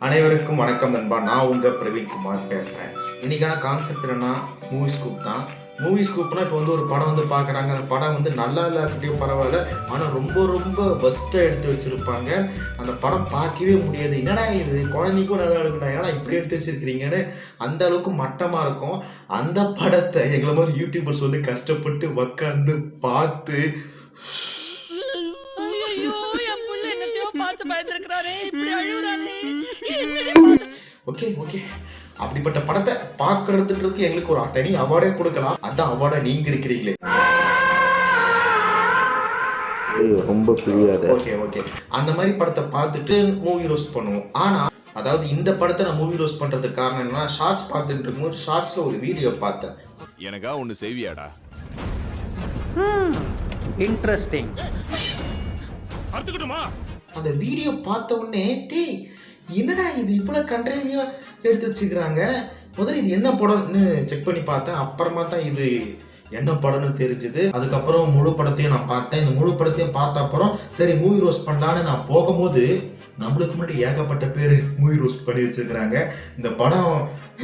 அனைவருக்கும் வணக்கம் நண்பா. நான் உங்கள் பிரவீன்குமார் பேசுகிறேன். இன்றைக்கான கான்செப்ட் என்னென்னா மூவி ஸ்கூப் தான். மூவி ஸ்கூப்னால் இப்போ ஒரு படம் பார்க்குறாங்க. அந்த படம் நல்லா இல்லாட்டியும் பரவாயில்ல, ஆனால் ரொம்ப பெஸ்ட்டாக எடுத்து வச்சுருப்பாங்க. அந்த படம் பார்க்கவே முடியாது. என்னடா இது குழந்தைக்கும் நல்லா எடுக்கணும், ஏன்னா இப்படி எடுத்து வச்சுருக்கிறீங்கன்னு அந்த அளவுக்கு மட்டமாக இருக்கும். அந்த படத்தை எங்களை மாதிரி யூடியூபர்ஸ் கஷ்டப்பட்டு உக்காந்து பார்த்து ஓகே அப்படிப்பட்ட படத்தை பார்க்கறதுக்கு எங்களுக்கு ஒரு தனி அவார்டே கொடுக்கலாம். அதான் அவார்டா நீங்க இருக்கிறீங்களே. ரொம்ப புரியாது. ஓகே அந்த மாதிரி படத்தை பார்த்துட்டு மூவி ரோஸ்ட் பண்ணுவோம். ஆனா அதாவது இந்த படத்தை நான் மூவி ரோஸ்ட் பண்றதுக்கு காரணம் என்னன்னா, ஷார்ட்ஸ் பார்த்துட்டு இருக்கும்போது ஷார்ட்ஸ்ல ஒரு வீடியோ பார்த்தேன். எனக்கா ஒன்று செய்வியாடா? இன்ட்ரெஸ்டிங். அந்த வீடியோ பார்த்த உடனே என்னடா இது இவ்வளவு கண்ட்ரைவியா எடுத்து வச்சுக்கிறாங்க. முதல்ல இது என்ன படம்னு செக் பண்ணி பார்த்தேன். அப்புறமா தான் இது என்ன படம்னு தெரிஞ்சுது. அதுக்கப்புறம் முழு படத்தையும் நான் பார்த்தேன். இந்த முழு படத்தையும் பார்த்த அப்புறம் சரி மூவி ரோஸ்ட் பண்ணலான்னு நான் போகும்போது நம்மளுக்கு முன்னாடி ஏகப்பட்ட பேர் மூவி ரோஸ்ட் பண்ணி வச்சிருக்கிறாங்க. இந்த படம்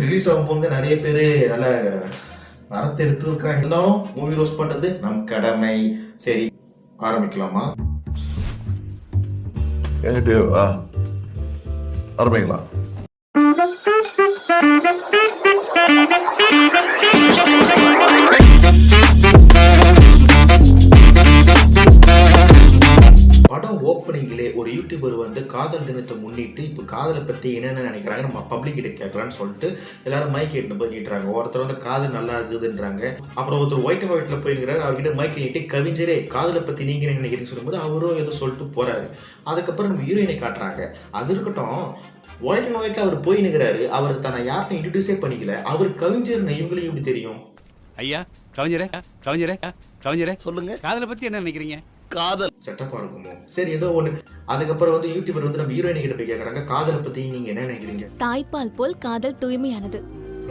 ரிலீஸ் ஆகும்போது நிறைய பேர் நல்ல வரத்து எடுத்து இருக்கிறாங்க. இருந்தாலும் மூவி ரோஸ்ட் பண்றது நம் கடமை. சரி ஆரம்பிக்கலாமா? ஆரம்பிக்கலாம். படம் ஓப்பனிங்கிலே ஒரு யூடியூபர் காதல் தினத்தை முன்னிட்டு இப்போ காதலை பற்றி என்னென்ன நினைக்கிறாங்க நம்ம பப்ளிக் கிட்ட கேட்கலான்னு சொல்லிட்டு எல்லாரும் மைக் எட்டு போய் கேட்டுறாங்க. ஒருத்தர் காதல் நல்லா இருக்குதுன்றாங்க. அப்புறம் ஒருத்தர் ஒயிட்ல போயிருக்கிறாரு. அவர்கிட்ட மைக் நீட்டு கவிஞரே காதலை பற்றி நீங்க என்ன நினைக்கிறீங்கன்னு சொல்லும்போது அவரும் ஏதோ சொல்லிட்டு போறாரு. அதுக்கப்புறம் நம்ம ஹீரோயினை காட்டுறாங்க. அது இருக்கட்டும், ஒயிட்ல அவர் போய் நிற்கிறாரு. அவர் தன்னை யாருன்னு இன்ட்ரடியூஸே பண்ணிக்கல. அவர் கவிஞர்னு இவங்களுக்கு எப்படி தெரியும்? ஐயா கவிஞரே சொல்லுங்க, காதலை பத்தி என்ன நினைக்கிறீங்க? காதல் செட்டப்பா இருக்குமோ? சரி ஏதோ ஒண்ணு. அதுக்கப்புறம் யூடியூபர் நம்ம ஹீரோயினை கிட்ட போய் கேட்கறாங்க, காதலை பத்தி நீங்க என்ன நினைக்கிறீங்க? தாய்ப்பால் போல் காதல் தூய்மையானது.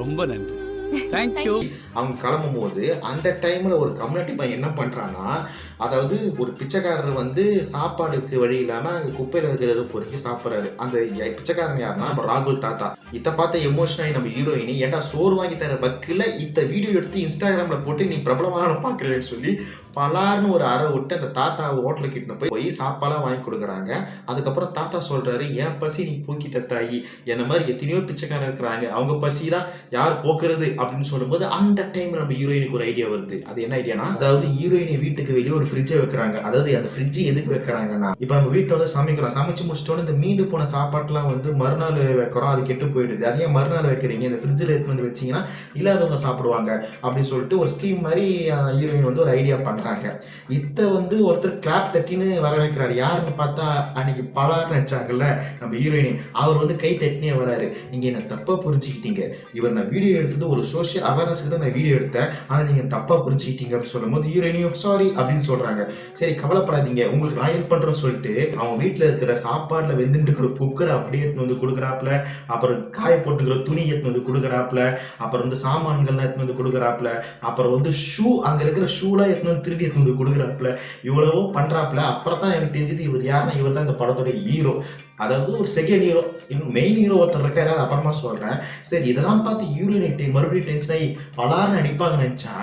ரொம்ப நன்றி, தேங்க்யூ. அவங்க கிளம்பும் போது அந்த டைம்ல ஒரு கம்யூனிட்டி பையன் என்ன பண்றான்னா, அதாவது ஒரு பிச்சைக்காரர் சாப்பாடுக்கு வழி இல்லாம குப்பையில இருக்கிறது ஏதோ பொறுக்கி சாப்பிட்றாரு. அந்த பிச்சைக்காரன் யாருன்னா ராகுல் தாத்தா. இதை பார்த்த எமோஷனாகி நம்ம ஹீரோயினி, ஏன்டா சோறு வாங்கி தர வக்கில இத்த வீடியோ எடுத்து இன்ஸ்டாகிராம்ல போட்டு நீ பிரபலமான பாக்குறேன்னு சொல்லி பலார்னு ஒரு அறை விட்டு அந்த தாத்தா ஹோட்டலுக்கு கிட்ட போய் சாப்பாடுலாம் வாங்கி கொடுக்குறாங்க. அதுக்கப்புறம் தாத்தா சொல்றாரு, என் பசி நீ போக்கிட்ட தாயி, என்ன மாதிரி எத்தனையோ பிச்சைக்காரர் இருக்கிறாங்க, அவங்க பசிதான் யார் போக்குறது அப்படின்னு சொல்லும்போது அந்த டைம்ல நம்ம ஹீரோயினுக்கு ஒரு ஐடியா வருது. அது என்ன ஐடியானா, அதாவது ஹீரோயினை வீட்டுக்கு வெளியே ஒரு ஃப்ரிட்ஜை வைக்கிறாங்க. அதாவது அந்த ஃப்ரிட்ஜ் எதுக்கு வைக்கிறாங்கன்னா, இப்போ நம்ம வீட்டில் சமைக்கிறோம், சமைச்சு முடிச்சிட்டோன்னு இந்த மீந்து போன சாப்பாட்டுலாம் மறுநாள் வைக்கிறோம், அது கெட்டு போயிடுது. அதே மறுநாள் வைக்கிறீங்க, இந்த ஃப்ரிட்ஜில் எடுத்து வச்சிங்கன்னா இல்லாதவங்க சாப்பிடுவாங்க அப்படின்னு சொல்லிட்டு ஒரு ஸ்கீம் மாதிரி ஹீரோயின் ஒரு ஐடியா பண்றாங்க. இத்த ஒருத்தர் கிளாப் தட்டின்னு வர வைக்கிறாரு. யாருன்னு பார்த்தா அன்னைக்கு பலார்னு வச்சாங்கல்ல நம்ம ஹீரோயினி, அவர் கை தட்டினே வராரு. நீங்க என்ன தப்பா புரிஞ்சுக்கிட்டீங்க, இவர் நான் வீடியோ எடுத்தது ஒரு சோஷியல் அவேர்னஸ்க்கு தான் நான் வீடியோ எடுத்தேன், ஆனா நீங்க தப்பா புரிஞ்சுக்கிட்டீங்க அப்படின்னு சொல்லும் போது ஹீரோயினியும் சாரி அப்படின்னு சொல்றாங்க. சரி கவலைப்படாதீங்க, உங்களுக்கு நான் ஹெல்ப் பண்றேன்னு சொல்லிட்டு அவங்க வீட்டுல இருக்கிற சாப்பாடுல வெந்துட்டு இருக்கிற குக்கரை அப்படியே எடுத்து கொடுக்குறாப்புல, அப்புறம் காய போட்டுக்கிற துணி எடுத்து கொடுக்குறாப்புல, அப்புறம் சாமான்கள்லாம் எடுத்து கொடுக்குறாப்புல, அப்புறம் ஷூ அங்க இருக்கிற ஷூலாம் எடுத்து திருடி எடுத்து கொடுக்குறாப்புல, இவ்வளவோ பண்றாப்புல. அப்புறம் தான் எனக்கு தெரிஞ்சது இவர் யாருன்னா, இவர் தான் இந்த படத்தோட ஹீரோ. அதாவது ஒரு செகண்ட் ஹீரோ, இன்னும் மெயின் ஹீரோ ஒருத்தர் இருக்காரு, அப்புறமா சொல்றேன். சரி இதெல்லாம் பார்த்து ஹீரோயினை மறுபடியும் டென்ஷன் ஆகி பலார்னு அடிப்பாங்கன்னு நினைச்சா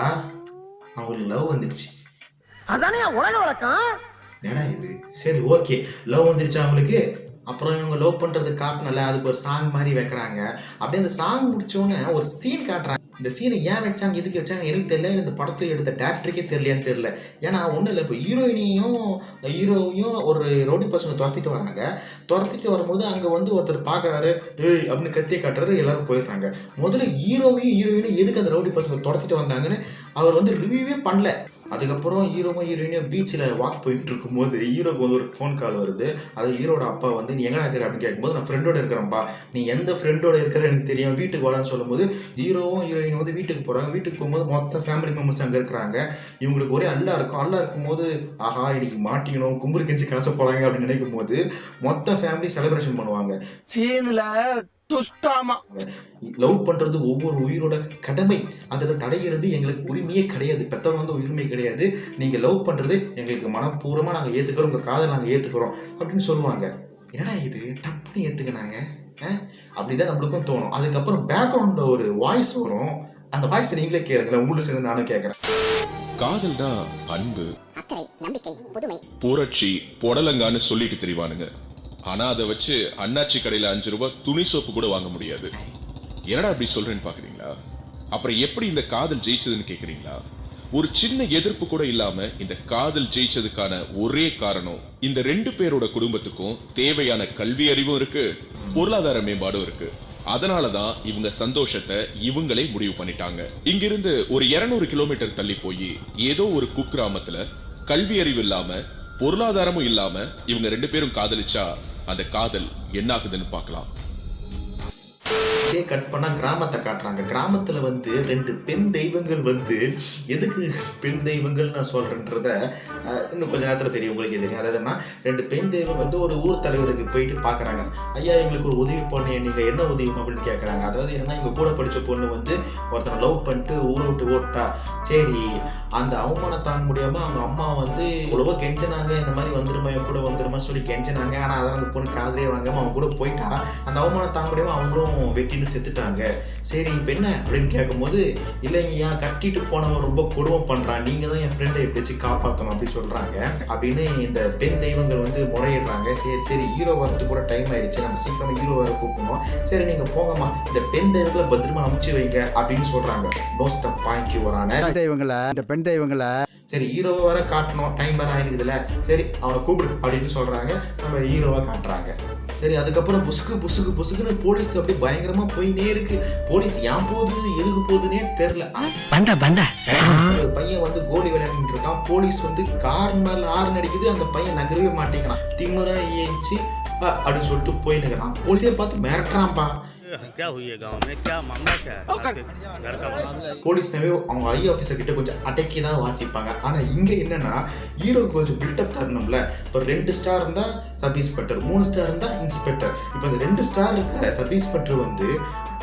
அவங்களுக்கு லவ் வந்துடுச்சு. அதானே உலக வழக்கம். ஏடா இது, சரி ஓகே லவ் வந்துடுச்சு அவங்களுக்கு. அப்புறம் இவங்க லவ் பண்றதுக்கு காட்டணும்ல, அதுக்கு ஒரு சாங் மாதிரி வைக்கிறாங்க. அப்படியே அந்த சாங் முடிச்சோன்னே ஒரு சீன் காட்டுறாங்க. இந்த சீனை ஏன் வச்சாங்க, எதுக்கு வச்சாங்க எனக்கு தெரியல. இந்த படத்தை எடுத்த டேரக்டருக்கே தெரியலையான்னு தெரியல. ஏன்னா ஒன்றும் இல்லை, இப்போ ஹீரோவையும் ஒரு ரவுடி பசங்க துரத்திட்டு வராங்க. துரத்திட்டு வரும்போது அங்கே ஒருத்தர் பார்க்குறாரு, ஏய் அப்படின்னு கத்தியை காட்டுறாரு, எல்லாரும் போயிடுறாங்க. முதல்ல ஹீரோயினும் எதுக்கு அந்த ரவுடி பசங்க துரத்திட்டு வந்தாங்கன்னு அவர் ரிவ்யூவே பண்ணல. அதுக்கப்புறம் ஹீரோயினும் பீச்சில் வாக் போயிட்டு இருக்கும்போது ஹீரோக்கு ஒரு ஃபோன் கால் வருது. அது ஹீரோட அப்பா நீ எங்கடா இருக்கிற அப்படின்னு கேட்கும்போது, நான் ஃப்ரெண்டோட இருக்கிறேன்ப்பா, நீ எந்த ஃப்ரெண்டோட இருக்கிற எனக்கு தெரியும், வீட்டுக்கு வரலான்னு சொல்லும்போது ஹீரோவும் ஹீரோயின் வீட்டுக்கு போகிறாங்க. வீட்டுக்கு போகும்போது மொத்த ஃபேமிலி மெம்பர்ஸ் அங்கே இருக்கிறாங்க. இவங்களுக்கு ஒரே அல்லா இருக்கும்போது ஆஹா இன்னைக்கு மாட்டிக்கணும், கும்புறு கெஞ்சி காசை போகிறாங்க அப்படின்னு நினைக்கும் போது மொத்த ஃபேமிலி செலிப்ரேஷன் பண்ணுவாங்க. லவ் பண்றது ஒவ்வொரு உயிரோட கடமை, அதுல தடைகிறது எங்களுக்கு உரிமையே கிடையாது. பெத்தவங்க உரிமை கிடையாது. நீங்க லவ் பண்றது எங்களுக்கு மனப்பூர்வமா நாங்க ஏத்துக்கிறோம், உங்க காதலை நாங்க ஏத்துக்கிறோம் அப்படின்னு சொல்லுவாங்க. என்னடா இது டப்புன்னு ஏத்துக்கினாங்க. அப்படிதான் நம்மளுக்கும் தோணும். அதுக்கப்புறம் பேக்ரவுண்ட்ல ஒரு வாய்ஸ் வரும். அந்த வாய்ஸ் நீங்களே கேளுங்களேன், உங்களுக்கு சேர்ந்து நானும் கேட்கறேன். காதல்னா அன்பு, புரட்சி, புடலங்கான்னு சொல்லிட்டு தெரிவானுங்க. ஆனா அதை வச்சு அண்ணாச்சி கடையில 5 ரூபாய் துணி சோப்பு கூட வாங்க முடியாது. என்னடா அப்படி சொல்றேன்னு பாக்குறீங்களா? அப்புறம் எப்படி இந்த காதல் ஜெயிச்சதுன்னு கேக்குறீங்களா? ஒரு சின்ன எதிர்ப்பு கூட இல்லாம இந்த காதல் ஜெயிச்சதுக்கான ஒரே காரணம், இந்த 2 பேரோட குடும்பத்துக்கும் தேவையான கல்வி அறிவும் இருக்கு, பொருளாதார மேம்பாடும் இருக்கு. அதனாலதான் இவங்க சந்தோஷத்தை இவங்களே முடிவு பண்ணிட்டாங்க. இங்கிருந்து ஒரு 200 கிலோமீட்டர் தள்ளி போய் ஏதோ ஒரு குக்கிராமத்துல கல்வி அறிவு இல்லாம பொருளாதாரமும் இல்லாம இவங்க 2 பேரும் காதலிச்சா அந்த காதல் என்ன ஆகுதுன்னு பார்க்கலாம். இதே கட் பண்ணா கிராமத்தை காட்டுறாங்க. கிராமத்துல வந்து 2 பெண் தெய்வங்கள் வந்து, எதுக்கு பெண் தெய்வங்கள் நான் சொல்றேன்றத இன்னும் கொஞ்ச நேரத்துல தெரியும், உங்களுக்கு தெரியும். அதாவதுன்னா 2 பெண் தெய்வம் வந்து ஒரு ஊர் தலைவருக்கு போயிட்டு பாக்குறாங்க. ஐயா எங்களுக்கு ஒரு உதவி பண்ணு, நீங்க என்ன உதவி அப்படின்னு கேட்கறாங்க. அதாவது என்னன்னா, எங்க கூட படிச்ச பொண்ணு வந்து ஒருத்தனை லவ் பண்ணிட்டு ஊரை விட்டு ஓட்டா. சரி, அந்த அவமானம் தாங்க முடியாம அவங்க அம்மா வந்து எவ்வளவோ கெஞ்சினாங்க, இந்த மாதிரி வந்துருமா என் கூட வந்துருமா சொல்லி கெஞ்சினாங்க. ஆனா அதெல்லாம் அந்த பொண்ணு காதலே வாங்காம அவங்க கூட போயிட்டா. அந்த அவமானம் தாங்க முடியாம அவங்களும் வெட்டிட்டு செத்துட்டாங்க. சரி இப்ப என்ன அப்படின்னு கேட்கும்போது, இல்லைங்கய்யா கட்டிட்டு போனவன் ரொம்ப கொடுமை பண்றான், நீங்க தான் என் ஃப்ரெண்டை எப்படிச்சு காப்பாற்றணும் அப்படின்னு சொல்றாங்க. அப்படின்னு இந்த பெண் தெய்வங்கள் வந்து முறையிடுறாங்க. சரி சரி ஹீரோ வரத்துக்கு கூட டைம் ஆயிடுச்சு, நம்ம சீக்கிரமா ஹீரோ வர கூப்பிடணும். சரி நீங்க போங்கம்மா, இந்த பெண் தெய்வங்களை பத்திரமா அமுச்சு வைங்க அப்படின்னு சொல்றாங்க. நோஸ் த பாயிண்ட் யுவரான தெய்வங்களை, இந்த பெண் தெய்வங்களை. சரி ஹீரோவை வர காட்டணும், டைம் வேற ஆயிருக்குதுல, சரி அவனை கூப்பிடு அப்படின்னு சொல்றாங்க. நம்ம ஹீரோவை காட்டுறாங்க. சரி அதுக்கப்புறம் புசுக்கு புசுக்கு புசுக்குன்னு போலீஸ் அப்படி பயங்கரமா போயினே இருக்கு. போலீஸ் ஏன் போகுது எதுக்கு போகுதுன்னே தெரியல. பையன் வந்து கோலி விளையாடிட்டு இருக்கான். போலீஸ் வந்து கார் மேல ஆறு அடிக்குது, அந்த பையன் நகரவே மாட்டேங்கிறான். திமுறை ஏஞ்சி அப்படின்னு சொல்லிட்டு போயின்னுக்கிறான். போலீஸே பார்த்து மிரட்டுறான்ப்பா. போலீஸ்னாவே அவங்க ஐ ஆஃபீஸர் கிட்ட கொஞ்சம் அடக்கி தான் வாசிப்பாங்க. ஆனா இங்க என்னன்னா, ஹீரோக்கு கொஞ்சம் பில்டப் காரணம்ல. இப்போ 2 ஸ்டார் இருந்தா சப் இன்ஸ்பெக்டர், 3 ஸ்டார் இருந்தா இன்ஸ்பெக்டர். இப்போ அந்த 2 ஸ்டார் இருக்கிற சப் இன்ஸ்பெக்டர் வந்து,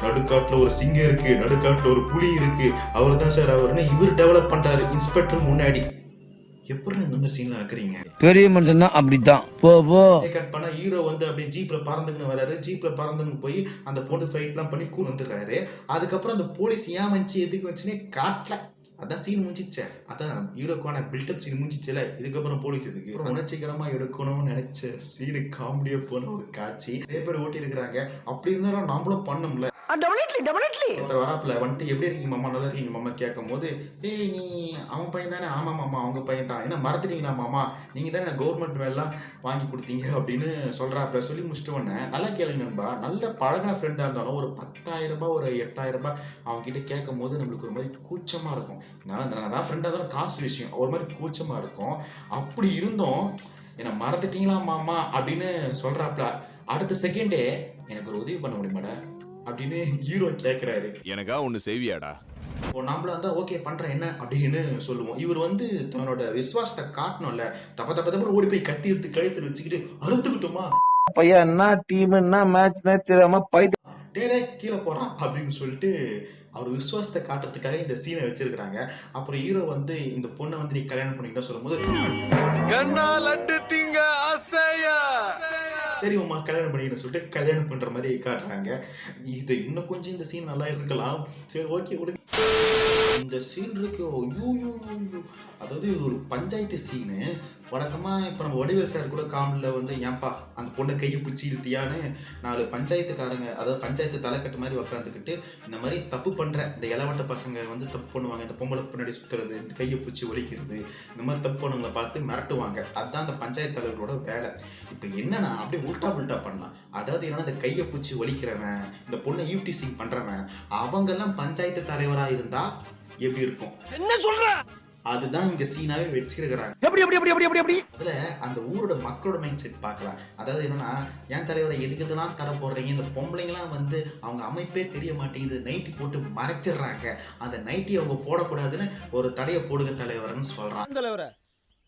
நடுக்காட்டுல ஒரு சிங்கம் இருக்கு, நடுக்காட்டுல ஒரு புலி இருக்கு, அவர் தான் சார் அவர்னு இவர் டெவலப் பண்றாரு இன்ஸ்பெக்டர் முன்னாடி. எப்படி இந்த மாதிரி சீன்லாம் வைக்கிறீங்க? பெரிய மனுஷன் அப்படித்தான். போ போ கட் பண்ணா ஹீரோ வந்து அப்படியே ஜீப்ல பறந்துன்னு வராரு. ஜீப்ல பறந்துன்னு போய் அந்த பொண்ணு ஃபைட்லாம் பண்ணி கூண்டு வந்துடுறாரு. அதுக்கப்புறம் அந்த போலீஸ் ஏன் வந்துச்சு எதுக்கு வந்துச்சுன்னே காட்டல. அதான் சீன் முடிஞ்சிச்சே, அதான் ஹீரோக்கான பில்டப் சீன் முடிஞ்சிச்சுல. இதுக்கப்புறம் போலீஸ் எதுக்கு? உணர்ச்சிகரமா எடுக்கணும்னு நினைச்ச சீனு காமெடியா போன ஒரு காட்சி நிறைய பேர் ஓட்டி இருக்கிறாங்க. அப்படி இருந்தாலும் நம்மளும் பண்ணோம்ல. ஒருத்தர் வராப்புல வந்துட்டு, எப்படி இருக்கீங்க மாமா, நல்லா இருக்கீங்க மாமா கேட்கும் போது, ஏய் நீ அவன் பையன் தானே? ஆமா மாமா அவங்க பையன் தான். என்ன மறந்துட்டீங்களா மாமா, நீங்க தானே கவர்மெண்ட் வேலைலாம் வாங்கி கொடுத்தீங்க அப்படின்னு சொல்றாப்புல. சொல்லி முடிச்சுட்டு உடனே, நல்லா கேளுங்க நண்பா, நல்ல பழகின ஃப்ரெண்டா இருந்தாலும் ஒரு 10,000 ரூபாய் ஒரு 8,000 ரூபாய் அவங்க கிட்ட கேட்கும் போது நம்மளுக்கு ஒரு மாதிரி கூச்சமா இருக்கும். நான் தான் ஃப்ரெண்டா இருந்தாலும் காசு விஷயம் ஒரு மாதிரி கூச்சமா இருக்கும். அப்படி இருந்தோம் என்ன மறந்துட்டீங்களா மாமா அப்படின்னு சொல்றாப்புல. அடுத்த செகண்டே எனக்கு ஒரு உதவி பண்ண முடியுமாடா அப்படின்னு ஹீரோ கேட்கிறாரு. எனக்கா ஒண்ணு செய்வியாடா? இப்போ நம்மள வந்து ஓகே பண்றேன் என்ன அப்படின்னு சொல்லுவோம். இவர் வந்து தன்னோட விசுவாசத்தை காட்டணும்ல. தப்ப ஓடி போய் கத்தி எடுத்து கழுத்துல வச்சுக்கிட்டு அறுத்துக்கிட்டோமா பையன், என்ன டீம் என்ன மேட்ச்னே தெரியாம பைத்தியம் டேரே கீழே போறான் அப்படின்னு சொல்லிட்டு அவர் விசுவாசத்தை காட்டுறதுக்காக இந்த சீனை வச்சிருக்காங்க. அப்புறம் ஹீரோ வந்து இந்த பொண்ணை வந்து நீ கல்யாணம் பண்ணிக்கிட்ட சொல்லும் போது, சரி உமா கல்யாணம் பண்ணிக்கணும் சொல்லிட்டு கல்யாணம் பண்ற மாதிரி காட்டுறாங்க. இது இன்னும் கொஞ்சம் இந்த சீன் நல்லா இருக்கலாம். சரி ஓகே விடுங்க. இந்த சீன் இருக்கு, அதாவது இது ஒரு பஞ்சாயத்து சீனு. வழக்கமா இப்போ நம்ம வடிவேல் சார் கூட காமெடியில் வந்து, ஏன்பா அந்த பொண்ணை கையை பிடிச்சி இழுத்தியான்னு 4 பஞ்சாயத்துக்காரங்க, அதாவது பஞ்சாயத்து தலைக்கட்டு மாதிரி உக்காந்துக்கிட்டு, இந்த மாதிரி தப்பு பண்ணுற இந்த இளவட்ட பசங்க வந்து தப்பு பண்ணுவாங்க, இந்த பொம்பளை பின்னாடி சுற்றுறது, இந்த கையை பிடிச்சி ஒழிக்கிறது, இந்த மாதிரி தப்பு பண்ணுவங்களை பார்த்து மிரட்டுவாங்க. அதுதான் அந்த பஞ்சாயத்து தலைவரோட வேலை. இப்போ என்னன்னா அப்படியே உல்டா பண்ணலாம். அதாவது என்னன்னா, இந்த கையை பிடிச்சி ஒழிக்கிறவன், இந்த பொண்ணை யூடிசிங் பண்ணுறவன், அவங்கெல்லாம் பஞ்சாயத்து தலைவராக இருந்தா எப்படி இருக்கும்? என்ன சொல்ற? அதுதான் இங்க சீனாவே வச்சிருக்கிறாங்க. அதுல அந்த ஊரோட மக்களோட மைண்ட் செட் பார்க்கலாம். அதாவது என்னன்னா, என் தலைவரை எதுக்குதான் தடை போடுறீங்க, இந்த பொம்பளைங்களாம் வந்து அவங்க அமைப்பே தெரிய மாட்டேங்குது, நைட்டி போட்டு மறைச்சிடுறாங்க, அந்த நைட்டி அவங்க போடக்கூடாதுன்னு ஒரு தடையை போடுங்க தலைவர்னு சொல்றான். தலைவரை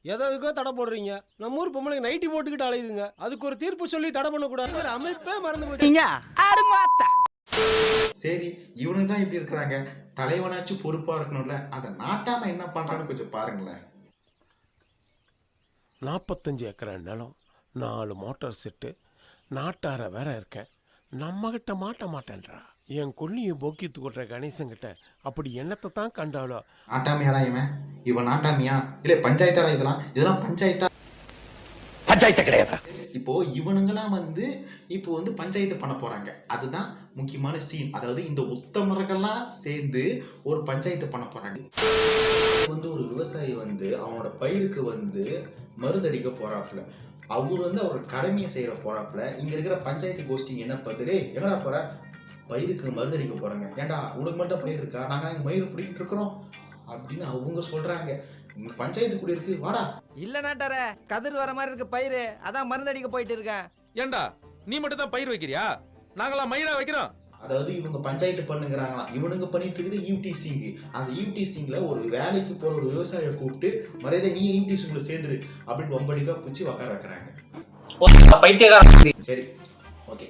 எதுக்கோ தடை போடுறீங்க, நம்ம ஊர் பொம்பளைங்க நைட்டி போட்டுக்கிட்டு அலையுதுங்க, அதுக்கு ஒரு தீர்ப்பு சொல்லி தடை பண்ணக்கூடாது, ஒரு அமைப்பே மறந்து போயிட்டீங்க. சரி இவனுக்கு தான் இப்படி இருக்கிறாங்க, தலைவனாச்சு பொறுப்பா இருக்கணும்ல, அதை நாட்டாம என்ன பண்றான்னு கொஞ்சம் பாருங்களேன். 45 ஏக்கர் நிலம், 4 மோட்டார் செட்டு, நாட்டார வேற இருக்கேன். நம்ம கிட்ட மாட்ட மாட்டேன்றா. என் கொல்லியை போக்கித்து கொட்டுற கணேசன் கிட்ட அப்படி என்னத்தை தான் கண்டாலோ. நாட்டாமியாடா இவன் நாட்டாமியா இல்லை பஞ்சாயத்தாடா இதெல்லாம் பஞ்சாயத்தா? பஞ்சாயத்து கிடையாது. இப்போ இவனுங்கெல்லாம் வந்து இப்போ வந்து பஞ்சாயத்து பண்ண போறாங்க. அதுதான் முக்கியமான சீன். அதாவது இந்த உத்தமர்கள்லாம் சேர்ந்து ஒரு பஞ்சாயத்து பண்ண போறாங்க. வந்து ஒரு விவசாயி வந்து அவனோட பயிருக்கு வந்து மருந்தடிக்க போறாப்புல. அவர் வந்து அவர் கடமையை செய்யற போறாப்புல. இங்க இருக்கிற பஞ்சாயத்து கோஷ்டி என்ன பண்ணுது? எங்கடா போற? பயிருக்கு மருந்தடிக்க போறாங்க. ஏன்டா உனக்கு மட்டும் பயிர் இருக்கா? நாங்க இங்க மயிர் பிடிக்கிட்டு இருக்கிறோம் அப்படின்னு அவங்க சொல்றாங்க. பஞ்சாயத்து கூட இருக்கு, வாடா. இல்ல நாட்டார, கதிர் வர மாதிரி இருக்கு பயிர், அதான் மருந்தடிக்க போயிட்டு இருக்கேன். ஏண்டா நீ மட்டும் தான் பயிர் வைக்கிறியா? நாங்களாம் மயிரா வைக்கிறோம். அதாவது இவங்க பஞ்சாயத்து பண்ணுங்கிறாங்களாம். இவனுங்க பண்ணிட்டு இருக்குது யூடிசிங். அந்த யூடிசிங்ல ஒரு வேலைக்கு போற ஒரு விவசாயியை கூப்பிட்டு மரியாதை நீ யூடிசிங்ல சேர்ந்துரு அப்படின்னு வம்படிக்கா பிடிச்சி உட்கார வைக்கிறாங்க. சரி, ஓகே.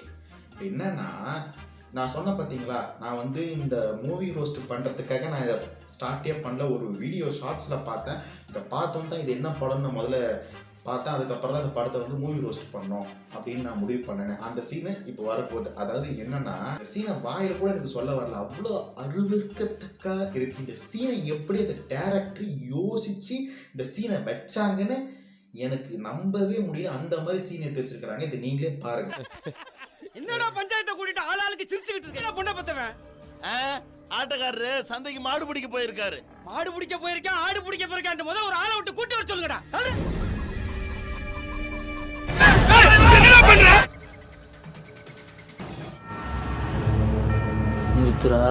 என்னன்னா நான் சொன்ன பார்த்தீங்களா, நான் வந்து இந்த மூவி ரோஸ்ட் பண்ணுறதுக்காக நான் இதை ஸ்டார்ட்டே பண்ணல. ஒரு வீடியோ ஷார்ட்ஸில் பார்த்தேன். இதை பார்த்தோம் தான் இது என்ன படம்னு முதல்ல பார்த்தேன். அதுக்கப்புறம் தான் அந்த படத்தை வந்து மூவி ரோஸ்ட் பண்ணோம் அப்படின்னு நான் முடிவு பண்ணினேன். அந்த சீனை இப்போ வரப்போகுது. அதாவது என்னன்னா, சீனை வாயில் கூட எனக்கு சொல்ல வரல, அவ்வளோ அருவருக்கத்தக்கா இருக்கு. இந்த சீனை எப்படி அந்த டேரக்டர் யோசிச்சு இந்த சீனை வச்சாங்கன்னு எனக்கு நம்பவே முடியல. அந்த மாதிரி சீனை எடுத்து வச்சிருக்கிறாங்க. இதை நீங்களே பாருங்க. என்னடா பஞ்சாயத்தை கூட்டிட்டு ஆளாளுக்கு சிரிச்சுக்கிட்டு இருக்க? என்ன பொண்ணை பத்தவன்? ஆட்டக்காரரு சந்தைக்கு மாடு பிடிக்க போயிருக்காரு. மாடு பிடிக்க போயிருக்கேன், ஆடு பிடிக்க போயிருக்கான். முதல்ல ஒரு ஆளை விட்டு கூட்டி வர சொல்லுங்கடா. என்ன பண்ற? நித்ரா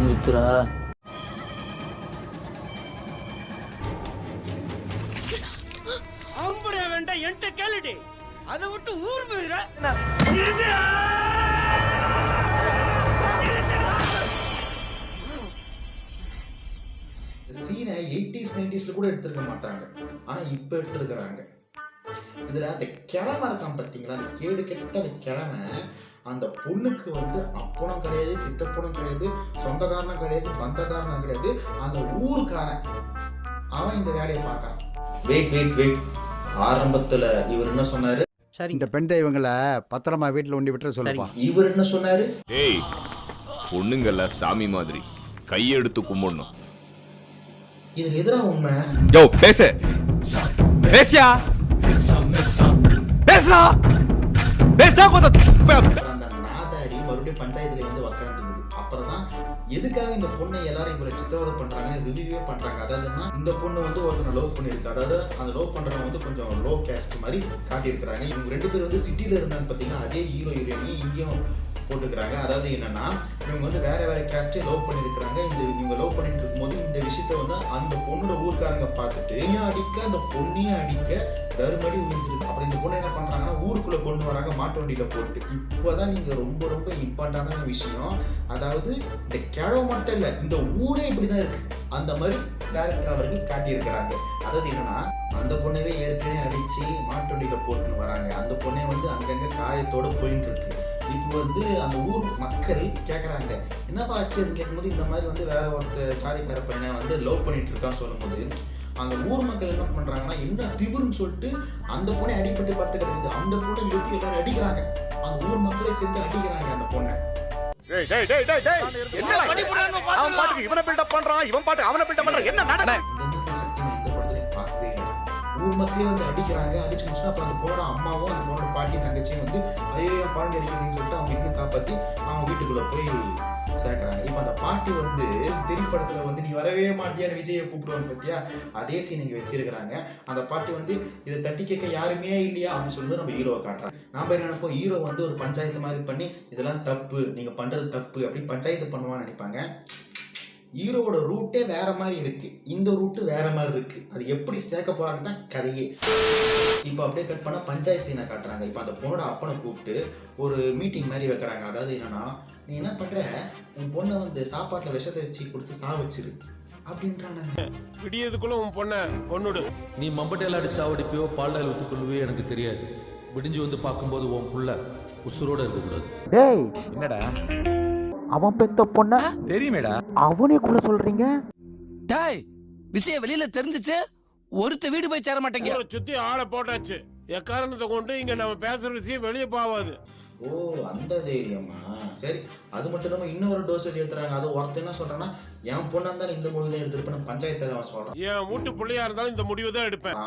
நித்ரா ஆம்படியா வேண்டாம் என்கிட்ட கேளுடி. அதை விட்டு ஊர் போயிடுற. சீனை 80s 90s கூட எடுத்திருக்க மாட்டாங்க, ஆனா இப்ப எடுத்திருக்கிறாங்க. இதுல அந்த கிழமை இருக்கான் பார்த்தீங்களா, அந்த கேடு கெட்ட அந்த கிழமை அந்த பொண்ணுக்கு வந்து அப்பனும் கிடையாது, சித்தப்பனும் கிடையாது, சொந்தக்காரனும் கிடையாது, பந்தக்காரனும் கிடையாது, அந்த ஊருக்காரன். அவன் இந்த வேலையை பார்க்கறான். வெயிட் ஆரம்பத்துல இவர் என்ன சொன்னாரு? இந்த பெண் தெய்வங்களை பத்திரமா வீட்டுல ஒண்டி விட்டுற சொல்லுப்பா. இவர் என்ன சொன்னாரு? ஏய், பொண்ணுங்கள சாமி மாதிரி கையெடுத்து கும்பிடணும். இதுல எதிரா உண்மை? யோ பேசு, பேசியா, பேசுறா, பேசுறா. அந்த நாதாரி மறுபடியும் பஞ்சாயத்துல வந்து உக்காந்துக்குது. அப்புறம் தான் எதுக்காக இந்த பொண்ணை எல்லாரும் இவரை சித்திரவதை பண்றாங்கன்னு ரிவ்யூவே பண்றாங்க. அதாவதுன்னா இந்த பொண்ணு வந்து ஒருத்தனை லவ் பண்ணிருக்கு. அதாவது அந்த லவ் பண்றவங்க வந்து கொஞ்சம் லோ கேஸ்ட் மாதிரி காட்டியிருக்கிறாங்க. இவங்க 2 பேர் வந்து சிட்டில இருந்தாங்க பார்த்தீங்கன்னா, அதே ஹீரோ ஹீரோயினையும் இங்கேயும் போட்டுக்கிறாங்க. அதாவது என்னன்னா, இவங்க வந்து வேற கேஸ்டே லவ் பண்ணிருக்கிறாங்க. இவங்க லவ் பண்ணிட்டு இருக்கும்போது இந்த விஷயத்த வந்து அந்த பொண்ணோட ஊர்க்காரங்க பார்த்துட்டு அடிக்க, அந்த பொண்ணையும் அடிக்க தருமடி விழுந்துருக்கு. அப்புறம் இந்த பொண்ணு என்ன பண்றாங்கன்னா, ஊருக்குள்ள கொண்டு வராங்க மாட்டு வண்டியில போட்டு. இப்போதான் நீங்க ரொம்ப இம்பார்ட்டன்டான விஷயம். அதாவது இந்த கிழவு மட்டும் இல்ல, இந்த ஊரே இப்படிதான் இருக்கு. அந்த மாதிரி டைரக்டர் அவர்கள் காட்டியிருக்கிறாங்க. அதாவது என்னன்னா, அந்த பொண்ணவே ஏற்கனவே அடிச்சு மாட்டு வண்டியில போட்டுன்னு வராங்க. அந்த பொண்ணை வந்து அங்கங்க காயத்தோட போயிட்டு இருக்கு. இப்போ வந்து அந்த ஊர் மக்கள் கேட்குறாங்க, என்னப்பா ஆச்சுன்னு கேட்கும்போது, இந்த மாதிரி வந்து வேற ஒருத்தர் சாதிக்கார பையனை வந்து லவ் பண்ணிட்டு இருக்கான்னு சொல்லும்போது, அந்த ஊர் மக்கள் என்ன பண்றாங்கன்னா, என்ன திபுருன்னு சொல்லிட்டு அந்த பொண்ணை அடிப்பட்டு படுத்து கிடக்குது. அந்த பொண்ணை இழுத்து எல்லாரும் அடிக்கிறாங்க. அந்த ஊர் மக்களே சேர்ந்து அடிக்கிறாங்க அந்த பொண்ணை. ஊர் மக்களே வந்து அடிக்கிறாங்க. அடிச்சு முடிச்சுன்னா அப்புறம் அந்த பொண்ணோட அம்மாவும் அந்த பொண்ணோட பாட்டியும் தங்கச்சியும் வந்து ஐயோ என் குழந்தை அடிக்குதுன்னு சொல்லிட்டு அவங்க கிட்ட காப்பாற்றி அவங்க வீட்டுக்குள்ள போய் சேர்க்குறாங்க. இப்போ அந்த பாட்டி வந்து திரைப்படத்துல வந்து நீ வரவே மாட்டியான்னு விஜயை கூப்பிடுவான்னு பார்த்தியா, அதே சீன் இங்கே வச்சிருக்கிறாங்க. அந்த பாட்டி வந்து இதை தட்டி கேட்க யாருமே இல்லையா அப்படின்னு சொல்லிட்டு நம்ம ஹீரோவை காட்டுறாங்க. நாம என்ன நினைப்போம், ஹீரோ வந்து ஒரு பஞ்சாயத்து மாதிரி பண்ணி இதெல்லாம் தப்பு, நீங்க பண்றது தப்பு அப்படின்னு பஞ்சாயத்து பண்ணுவான்னு நினைப்பாங்க. ஹீரோவோட ரூட்டே வேற மாதிரி இருக்கு, இந்த ரூட்டு வேற மாதிரி இருக்கு. அது எப்படி சேர்க்க போறாங்க தான் கதையே. இப்போ அப்படியே கட் பண்ணா பஞ்சாயத்து சீனை காட்டுறாங்க. இப்போ அந்த பொண்ணோட அப்பனை கூப்பிட்டு ஒரு மீட்டிங் மாதிரி வைக்கிறாங்க. அதாவது என்னன்னா, நீ என்ன பண்ற, உன் பொண்ணை வந்து சாப்பாட்டுல விஷத்தை வச்சு கொடுத்து சாவச்சிரு அப்படின்றாங்க. விடியதுக்குள்ள உன் பொண்ணை கொன்னுடு. நீ மம்பட்டையில் அடிச்சு சாவடிப்பியோ பால்டாயில் ஊத்துக்கொள்ளுவே எனக்கு தெரியாது. விடிஞ்சு வந்து பார்க்கும்போது உன் புள்ள உசுரோட இருக்கக்கூடாது. டேய், என்னடா அவன் பெத்த பொண்ண தெரியுமேடா, அவனே கூட சொல்றீங்க? டாய் விஷயம் வெளியில தெரிஞ்சிச்சு ஒருத்த வீடு போய் சேர மாட்டேங்க. சுத்தி ஆளை போட்டாச்சு. எக்காரணத்தை கொண்டு இங்க நம்ம பேசுற விஷயம் வெளியே போவாது. ஓ அந்த தைரியமா? சரி, அது மட்டும் இல்லாமல் இன்னொரு டோசேஜ் ஏற்றுறாங்க. அது ஒருத்தர் என்ன சொல்கிறான்னா, என் பொண்ணாக இருந்தாலும் இந்த முடிவு தான் எடுத்துருப்பேன் பஞ்சாயத்தில் அவன் சொல்கிறான். என் வீட்டு பிள்ளையா இருந்தாலும் இந்த முடிவு தான் எடுப்பேன்.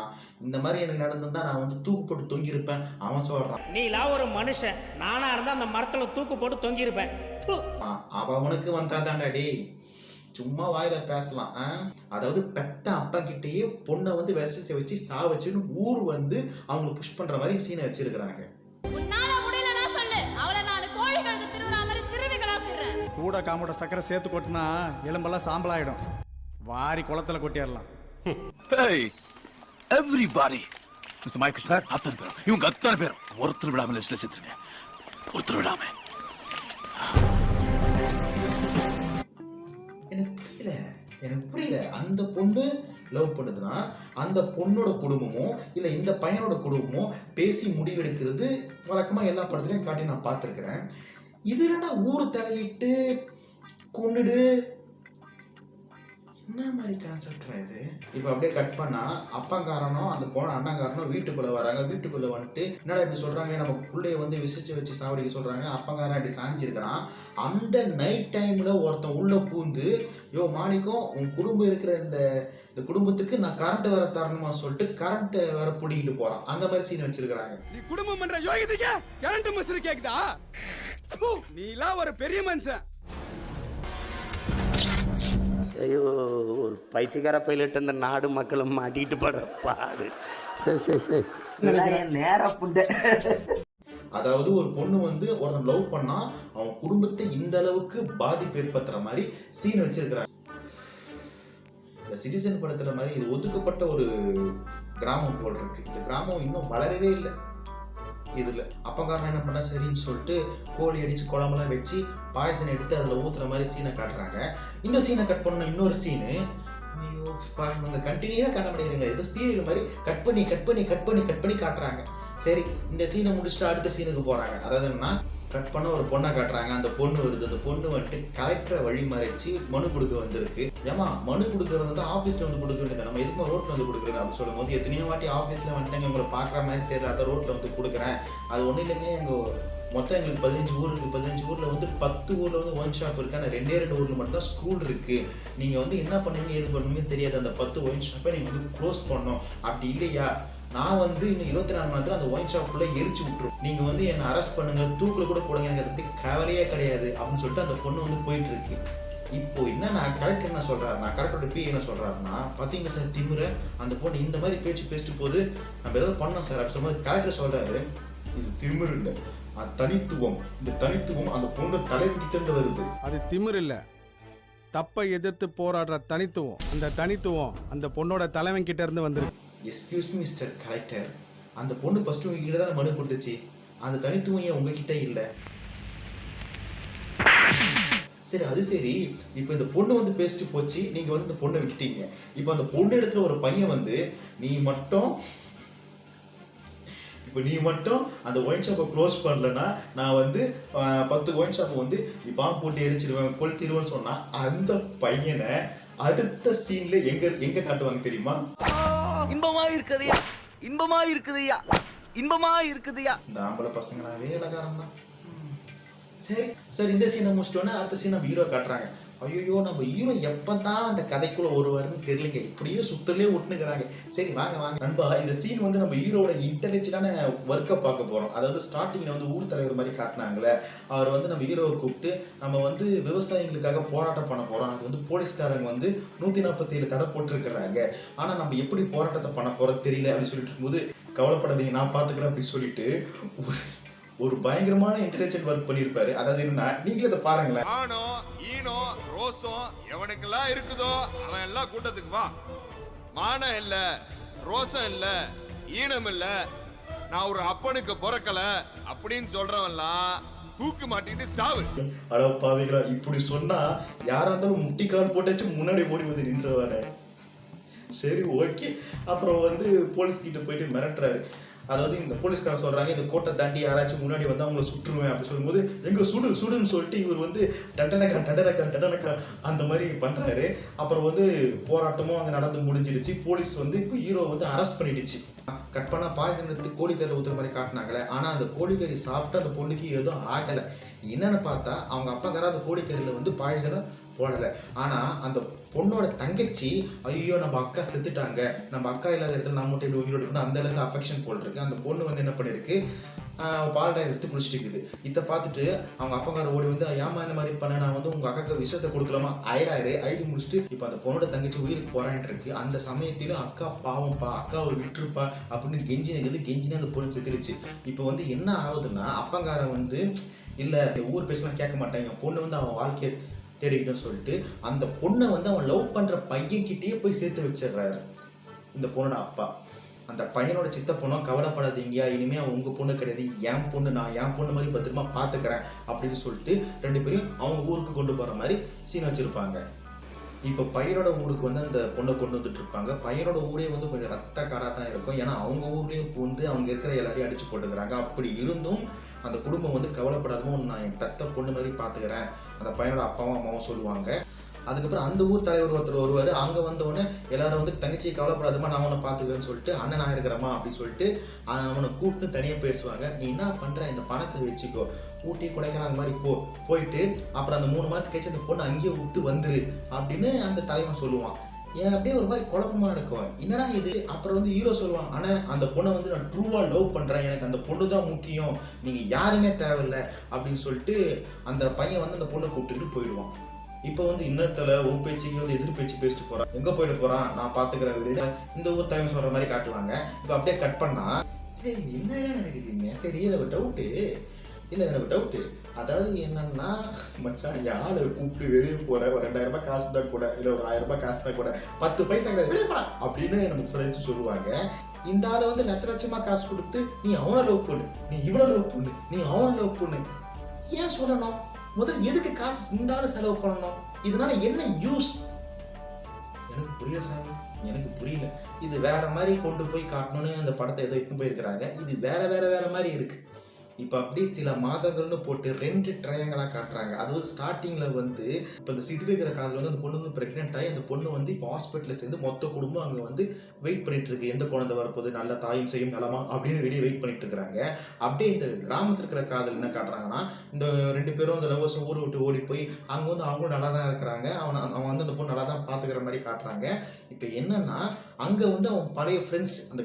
இந்த மாதிரி எனக்கு நடந்திருந்தா நான் வந்து தூக்கு போட்டு தொங்கியிருப்பேன் அவன் சொல்கிறான். நீலாம் ஒரு மனுஷன், நானா இருந்தா அந்த மரத்துல தூக்கு போட்டு தொங்கியிருப்பேன். அவனுக்கு வந்தாதான்டாடி சும்மா வாயில பேசலாம். அதாவது பெத்த அப்பா கிட்டேயே பொண்ணை வந்து விசைச்ச வச்சு சாவச்சுன்னு ஊர் வந்து அவங்களை புஷ் பண்ற மாதிரி சீனை வச்சிருக்கிறாங்க. கூட காமோட சக்கரை சேர்த்து கொட்டினா எலும்பெல்லாம் சாம்பலாயிடும். வாரி குளத்துல கொட்டிடலாம். எவ்ரிபாடி மிஸ்டர் மைக்கேல் சார், அத்தனை பேரும் இவங்க அத்தனை பேரும் ஒருத்தர் விடாம லிஸ்ட்ல சேர்த்துருங்க. ஒருத்தர் விடாம. எனக்கு புரியல அந்த பொண்ணு லவ் பண்ணுதுன்னா அந்த பொண்ணோட குடும்பமோ இல்லை இந்த பையனோட குடும்பமோ பேசி முடிவெடுக்கிறது வழக்கமாக எல்லா படத்துலையும் காட்டி நான் பார்த்துருக்குறேன். இது என்னடா ஊர் தலையிட்டு கொண்டுடு என்ன மாதிரி கான்செப்டா இது? இப்போ அப்படியே கட் பண்ணா அப்பங்காரனும் அந்த போன அண்ணாங்காரனும் வீட்டுக்குள்ள வராங்க. வீட்டுக்குள்ள வந்துட்டு என்னடா இப்படி சொல்றாங்க, நம்ம பிள்ளைய வந்து விசிச்சு வச்சு சாவடிக்க சொல்றாங்க. அப்பங்காரன் அப்படி சாஞ்சிருக்கிறான். அந்த நைட் டைம்ல ஒருத்தன் உள்ள பூந்து, யோ மாணிக்கம் உன் குடும்பம் இருக்கிற இந்த குடும்பத்துக்கு நான் கரண்ட் வேற தரணுமா சொல்லிட்டு கரண்ட் வேற பிடிக்கிட்டு போறான். அந்த மாதிரி சீன் வச்சிருக்கிறாங்க. நீ குடும்பம் பண்ற யோகிதைக்கு கரண்ட் மிஸ்டர் கேக்குதா? நீலாம் ஒரு பெரிய மனுஷன். ஐயோ, ஒரு பைத்தியக்கார பைலட் இந்த நாடு மக்களும் மாட்டிட்டு படுற பாடு. சரி நேரா புண்ட. அதாவது ஒரு பொண்ணு வந்து ஒருத்தன் லவ் பண்ணா அவன் குடும்பத்தை இந்த அளவுக்கு பாதிப்பு ஏற்படுத்துற மாதிரி சீன் வச்சிருக்கிறாங்க. இந்த சிட்டிசன் படத்துல மாதிரி இது ஒதுக்கப்பட்ட ஒரு கிராமம் போல் இருக்கு. இந்த கிராமம் இன்னும் வளரவே இல்லை. இதுல அப்பங்காரன் என்ன பண்ணா சரின்னு சொல்லிட்டு கோழி அடிச்சு குழம்பெல்லாம் வச்சு பாயசனை எடுத்து அதில் ஊத்துற மாதிரி சீனை காட்டுறாங்க. இந்த சீனை கட் பண்ண இன்னொரு சீனு, ஐயோ இவங்க கண்டினியூவாக காட்ட முடியாதுங்க. ஏதோ சீரியல் மாதிரி கட் பண்ணி காட்டுறாங்க. சரி, இந்த சீனை முடிச்சுட்டு அடுத்த சீனுக்கு போறாங்க. அதாவது என்னன்னா, கட் பண்ண ஒரு பொண்ணை காட்டுறாங்க. அந்த பொண்ணு வருது. அந்த பொண்ணு வந்துட்டு கலெக்டரை வழி மறைச்சு மனு கொடுக்க வந்திருக்கு. ஏமா மனு கொடுக்கறது வந்து ஆஃபீஸில் வந்து கொடுக்க வேண்டியது, நம்ம எதுக்குமா ரோட்டில் வந்து கொடுக்குறேன் அப்படின்னு சொல்லும் போது, எத்தனையோ வாட்டி ஆஃபீஸில் வந்துட்டாங்க உங்களை பார்க்குற மாதிரி தெரியல, அதை ரோட்டில் வந்து கொடுக்குறேன். அது ஒன்றும் இல்லைங்க, எங்கள் மொத்தம் எங்களுக்கு 15 ஊர் இருக்குது. 15 ஊரில் வந்து 10 ஊரில் வந்து ஒயின் ஷாப் இருக்குது. ஆனால் 2 ஊரில் மட்டும் தான் ஸ்கூல் இருக்குது. நீங்கள் வந்து என்ன பண்ணுவீங்க எது பண்ணுவீங்கன்னு தெரியாது. அந்த 10 ஒயின் ஷாப்பை நீங்கள் வந்து க்ளோஸ் பண்ணணும். அப்படி இல்லையா நான் வந்து இன்னும் 24 மணி நேரத்தில் அந்த ஒயின் ஷாப் ஃபுல்லாக எரிச்சு விட்டுரும். நீங்கள் வந்து என்னை அரெஸ்ட் பண்ணுங்க, தூக்கில் கூட போடுங்க, எனக்கு அதை பற்றி கவலையே கிடையாது அப்படின்னு சொல்லிட்டு அந்த பொண்ணு வந்து போயிட்டு இருக்கு. இப்போ என்ன நான் கரெக்ட் என்ன சொல்கிறாரு, நான் கரெக்டோட பி என்ன சொல்கிறாருன்னா, பார்த்தீங்க சார் திமுறை அந்த பொண்ணு இந்த மாதிரி பேசிட்டு போது நம்ம ஏதாவது பண்ணோம் சார் அப்படின்னு சொல்லும்போது கரெக்டர் சொல்கிறாரு, இது திமிரு இல்லை, அது தனித்துவம். இந்த தனித்துவம் அந்த பொண்ணு தலைவிக்கிட்ட இருந்து வருது. அது திமிரு இல்லை, தப்பை எதிர்த்து போராடுற தனித்துவம். அந்த தனித்துவம் அந்த பொண்ணோட தலைவன் கிட்ட இருந்து வந்துருக்கு. எக்ஸ்கியூஸ் மீ மிஸ்டர் கலெக்டர், அந்த பொண்ணு ஃபர்ஸ்ட் உங்ககிட்ட தான் மனு கொடுத்துச்சு. அந்த தனித்துவம் ஏன் உங்ககிட்ட இல்லை? சரி அது சரி, இப்போ இந்த பொண்ணு வந்து பேசிட்டு போச்சு, நீங்கள் வந்து இந்த பொண்ணை விட்டுட்டீங்க. இப்போ அந்த பொண்ணு இடத்துல ஒரு பையன் வந்து நீ மட்டும் அந்த ஒயின் ஷாப்பை க்ளோஸ் பண்ணலன்னா நான் வந்து 10 ஒயின் ஷாப்பை வந்து பாம்பு போட்டு எரிச்சிடுவேன் கொளுத்திடுவேன்னு சொன்னா, அந்த பையனை அடுத்த சீன்ல எங்க காட்டுவாங்க தெரியுமா? இன்பமா இருக்குதுயா. இந்த ஆம்பளை பசங்களாவே இலகாரம் தான். சரி இந்த சீனை முடிச்சிட்டோன்னா அடுத்த சீன் நம்ம ஹீரோ காட்டுறாங்க. ஐயோ நம்ம ஹீரோ எப்பதான் அந்த கதைக்குள்ள வருவாருன்னு தெரியலங்க, இப்படியே சுத்தலே விட்டுனுக்கிறாங்க. சரி வாங்க நண்பா, இந்த சீன் வந்து நம்ம ஹீரோட இன்டெலிஜென்டான ஒர்க்கை பார்க்க போறோம். அதாவது ஸ்டார்டிங்ல வந்து ஊர் தலைவர் மாதிரி காட்டினாங்களே, அவர் வந்து நம்ம ஹீரோவை கூப்பிட்டு நம்ம வந்து விவசாயிகளுக்காக போராட்டம் பண்ண போறோம். அது வந்து போலீஸ்காரங்க வந்து 147 தடை போட்டிருக்கிறாங்க. ஆனா நம்ம எப்படி போராட்டத்தை பண்ண போறோம் தெரியல அப்படின்னு சொல்லிட்டு இருக்கும்போது, கவலைப்படாதீங்க நான் பாத்துக்கிறேன் அப்படின்னு சொல்லிட்டு ஒரு பயங்கரமான இன்டெலிஜென்ட் ஒர்க் பண்ணியிருப்பாரு. அதாவது என்ன, நீங்களே இதை பாருங்களேன். ஆனோ ஈனோ ரோசம் எவனுக்கெல்லாம் இருக்குதோ அவன் எல்லாம் கூட்டத்துக்கு வா. மானம் இல்ல, ரோசம் இல்ல, ஈனம் இல்ல, நான் ஒரு அப்பனுக்கு பிறக்கல அப்படின்னு சொல்றவன்லாம் தூக்கு மாட்டிட்டு சாவு. அட பாவிகளா, இப்படி சொன்னா யாரா இருந்தாலும் முட்டிக்கால் போட்டாச்சு முன்னாடி ஓடி வந்து நின்றவானே. சரி ஓகே. அப்புறம் வந்து போலீஸ் கிட்ட போயிட்டு மிரட்டுறாரு. அதாவது இந்த போலீஸ்காரன் சொல்றாங்க இந்த கோட்டை தாண்டி யாராச்சும் முன்னாடி வந்து அவங்கள சுட்டுருவேன் அப்படி சொல்லும்போது எங்க சுடுன்னு சொல்லிட்டு இவர் வந்து டண்டனக்கா அந்த மாதிரி பண்றாரு. அப்புறம் வந்து போராட்டமும் அங்கே நடந்து முடிஞ்சிடுச்சு. போலீஸ் வந்து இப்போ ஹீரோ வந்து அரெஸ்ட் பண்ணிடுச்சு. கட் பண்ணா பாய்சன் எடுத்து கோழிக்கறியில் ஊற்றுற மாதிரி காட்டினாங்களே, ஆனால் அந்த கோழிக்கறி சாப்பிட்டு அந்த பொண்ணுக்கு எதுவும் ஆகலை. என்னன்னு பார்த்தா அவங்க அப்பாக்கார அந்த கோழிக்கறியில் வந்து பாய்சனை போடலை. ஆனால் அந்த பொண்ணோட தங்கச்சி ஐயோ நம்ம அக்கா செத்துட்டாங்க, நம்ம அக்கா இல்லாத இடத்துல நம்ம மட்டும் எப்படி உயிரோடு இருக்கணும் அந்த அளவுக்கு அஃபெக்ஷன் போல் இருக்கு. அந்த பொண்ணு வந்து என்ன பண்ணிருக்கு, பால் டாய் எடுத்து குடிச்சிட்டு இருக்குது. இதை பார்த்துட்டு அவங்க அப்பாக்கார ஓடி வந்து ஏமா இந்த மாதிரி பண்ண, நான் வந்து உங்கள் அக்காவுக்கு விஷயத்தை கொடுக்கலாமா ஆயிராரு ஐது முடிச்சுட்டு இப்போ அந்த பொண்ணோட தங்கச்சி உயிருக்கு போராடிட்டு இருக்கு. அந்த சமயத்திலும் அக்கா பாவம்ப்பா, அக்காவை விட்டுருப்பா அப்படின்னு கெஞ்சினு அந்த பொண்ணு செத்துருச்சு. இப்போ வந்து என்ன ஆகுதுன்னா அப்பங்காரன் வந்து இல்லை ஊர் பேசலாம் கேட்க மாட்டாங்க, பொண்ணு வந்து அவன் வாழ்க்கையை தேடிக்கிட்டோன்னு சொல்லிட்டு அந்த பொண்ணை வந்து அவன் லவ் பண்ணுற பையன்கிட்டயே போய் சேர்த்து வச்சிடுறாரு இந்த பொண்ணோட அப்பா. அந்த பையனோட சித்த பொண்ணும் கவலைப்படாதீங்க, இனிமே அவன் உங்கள் பொண்ணு கிடையாது, என் பொண்ணு, நான் என் பொண்ணு மாதிரி பத்திரமா பார்த்துக்கிறேன் அப்படின்னு சொல்லிட்டு 2 பேரையும் அவங்க ஊருக்கு கொண்டு போகிற மாதிரி சீன் வச்சுருப்பாங்க. இப்போ பையனோட ஊருக்கு வந்து அந்த பொண்ணை கொண்டு வந்துட்டு இருப்பாங்க. பையனோட ஊரே வந்து கொஞ்சம் ரத்த காடாக தான் இருக்கும். ஏன்னா அவங்க ஊர்லேயே வந்து அவங்க இருக்கிற எல்லாரையும் அடிச்சு போட்டுக்கிறாங்க. அப்படி இருந்தும் அந்த குடும்பம் வந்து கவலைப்படாதவும் நான் என் பெத்த பொண்ணு மாதிரி பார்த்துக்கிறேன் அந்த பையனோட அப்பாவும் அம்மாவும் சொல்லுவாங்க. அதுக்கப்புறம் அந்த ஊர் தலைவர் ஒருத்தர் வருவார். அங்கே வந்தவொடனே எல்லாரும் வந்து தங்கச்சியை கவலைப்படாதமா நான் அவனை பார்த்துக்கிறேன்னு சொல்லிட்டு அண்ணன் நான் இருக்கிறமா அப்படின்னு சொல்லிட்டு அவனை கூப்பிட்டு தனியாக பேசுவாங்க. நீ என்ன பண்ணுற, இந்த பணத்தை வச்சுக்கோ, ஊட்டி கொடைக்கானல் அந்த மாதிரி போயிட்டு அப்புறம் அந்த 3 மாதம் கழிச்சு அந்த பொண்ணு அங்கேயே விட்டு வந்துரு அப்படின்னு அந்த தலைவன் சொல்லுவான். எனக்கு அப்படியே ஒரு மாதிரி குழப்பமா இருக்கும், என்னடா இது. அப்புறம் வந்து ஹீரோ சொல்லுவான், ஆனால் அந்த பொண்ணை வந்து நான் ட்ரூவாக லவ் பண்ணுறேன், எனக்கு அந்த பொண்ணு தான் முக்கியம், நீங்கள் யாருமே தேவையில்லை அப்படின்னு சொல்லிட்டு அந்த பையன் வந்து அந்த பொண்ணை கூப்பிட்டுட்டு போயிடுவான். இப்போ வந்து இன்னத்துல உன் பேச்சுக்கு வந்து எதிர் பேச்சு பேசிட்டு போறான், எங்க போயிட்டு போறான் நான் பாத்துக்கிறேன் வீடு இந்த ஊர் தலைவன் சொல்ற மாதிரி காட்டுவாங்க. இப்போ அப்படியே கட் பண்ணா என்ன நடக்குதுங்க, சரி எனக்கு டவுட்டு அதாவது என்னன்னா மச்சான் யாரை கூப்பிட்டு வெளியே போற, ஒரு 2000 ரூபாய் காசு தான் கூட, இல்லை ஒரு 1000 ரூபாய் காசு தான் கூட, 10 பைசா கிடையாது வெளியே போடா அப்படின்னு நம்ம ஃப்ரெண்ட்ஸ் சொல்லுவாங்க. இந்த ஆளை வந்து லட்சமா காசு கொடுத்து நீ அவனை லவ் பண்ணு, நீ இவனை லவ் பண்ணு, நீ அவனை லவ் பண்ணு ஏன் சொல்லணும்? முதல்ல எதுக்கு காசு இந்த ஆளு செலவு பண்ணணும்? இதனால என்ன யூஸ்? எனக்கு புரியல சாமி, எனக்கு புரியல. இது வேற மாதிரி கொண்டு போய் காட்டணும்னு அந்த படத்தை ஏதோ இட்டு போயிருக்கிறாங்க. இது வேற மாதிரி இருக்கு. இப்போ அப்படியே சில மாதங்கள்னு போட்டு 2 ட்ரையாங்கலாக காட்டுறாங்க. அதாவது ஸ்டார்டிங்கில் வந்து இப்போ இந்த சிட்டி இருக்கிற காதில் வந்து அந்த பொண்ணு வந்து ப்ரெக்னென்ட் ஆகி அந்த பொண்ணு வந்து இப்போ ஹாஸ்பிட்டலில் சேர்ந்து மொத்த குடும்பம் அங்கே வந்து வெயிட் பண்ணிட்டு இருக்கு, எந்த குழந்தை வரப்போகுது, நல்ல தாயும் செய்யும் நலமா அப்படின்னு வெளியே வெயிட் பண்ணிட்டு இருக்கிறாங்க. அப்படியே இந்த கிராமத்தில் இருக்கிற காதல் என்ன காட்டுறாங்கன்னா, இந்த 2 பேரும் அந்த லவ்வர்ஸ் ஊரை விட்டு ஓடி போய் அங்கே வந்து அவங்களும் நல்லா தான் இருக்கிறாங்க, அவன் வந்து அந்த பொண்ணு நல்லா தான் பார்த்துக்கிற மாதிரி காட்டுறாங்க. இப்போ என்னன்னா அங்கே வந்து அவன் பழைய ஃப்ரெண்ட்ஸ், அந்த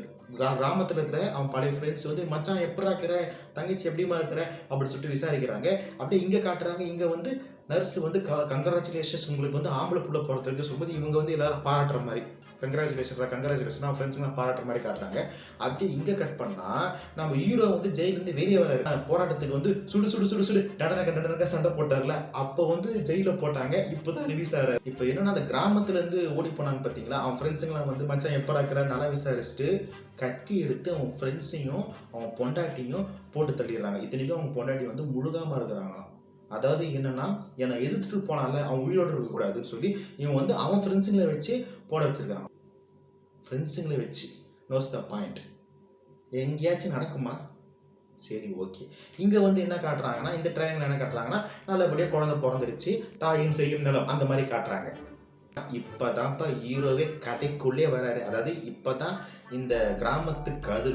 கிராமத்தில் இருக்கிற அவன் பழைய ஃப்ரெண்ட்ஸ் வந்து மச்சான் எப்படா இருக்கிற, தங்கச்சி எப்படிமா இருக்கிற அப்படின்னு சொல்லிட்டு விசாரிக்கிறாங்க. அப்படியே இங்கே காட்டுறாங்க, இங்கே வந்து நர்ஸ் வந்து கங்க்ராச்சுலேஷன்ஸ் உங்களுக்கு வந்து ஆம்பளை புள்ள போகிறதுக்கு சொல்லும்போது இவங்க வந்து எல்லாரும் பாராட்டுற மாதிரி கங்க்ராச்சுலேஷன் ஃப்ரெண்ட்ஸுங்களாம் பாராட்டுற மாதிரி காட்டுறாங்க. அப்படியே இங்கே கட் பண்ணால் நம்ம ஹீரோ வந்து ஜெயிலேருந்து வெளியே வர போராட்டத்துக்கு வந்து சுடு டடனக்க சண்டை போட்டார்ல, அப்போ வந்து ஜெயிலில் போட்டாங்க. இப்போ தான் ரிலீஸ் ஆகிறார். இப்போ என்னன்னா அந்த கிராமத்துலேருந்து ஓடி போனாங்க பார்த்தீங்களா, அவன் ஃப்ரெண்ட்ஸுங்களாம் வந்து மச்சான் எப்போ இருக்கிற நல்லா விசாரிச்சுட்டு கத்தி எடுத்து அவன் ஃப்ரெண்ட்ஸையும் அவன் பொண்டாட்டியும் போட்டு தள்ளிடுறாங்க. இத்தனைக்கும் அவங்க பொண்டாட்டி வந்து முழுகாமல் இருக்கிறாங்களாம். அதாவது என்னன்னா என்னை எதிர்த்துட்டு போனால அவன் உயிரோடு இருக்கக்கூடாதுன்னு சொல்லி இவன் வந்து அவன் ஃப்ரெண்ட்ஸுங்களை வச்சு போட வச்சிருக்கான். ஃப்ரெண்ட்ஸுங்களை வச்சு நோஸ் த பாயிண்ட். எங்கேயாச்சும் நடக்குமா? சரி ஓகே. இங்கே வந்து என்ன காட்டுறாங்கன்னா, இந்த ட்ரையாங்கில் என்ன காட்டுறாங்கன்னா, நல்லபடியாக குழந்தை பிறந்துடுச்சு, தாயின் செய்யும் நிலம் அந்த மாதிரி காட்டுறாங்க. இப்போதான்ப்பா ஹீரோவே கதைக்குள்ளே வராரு. அதாவது இப்போதான் இந்த கிராமத்து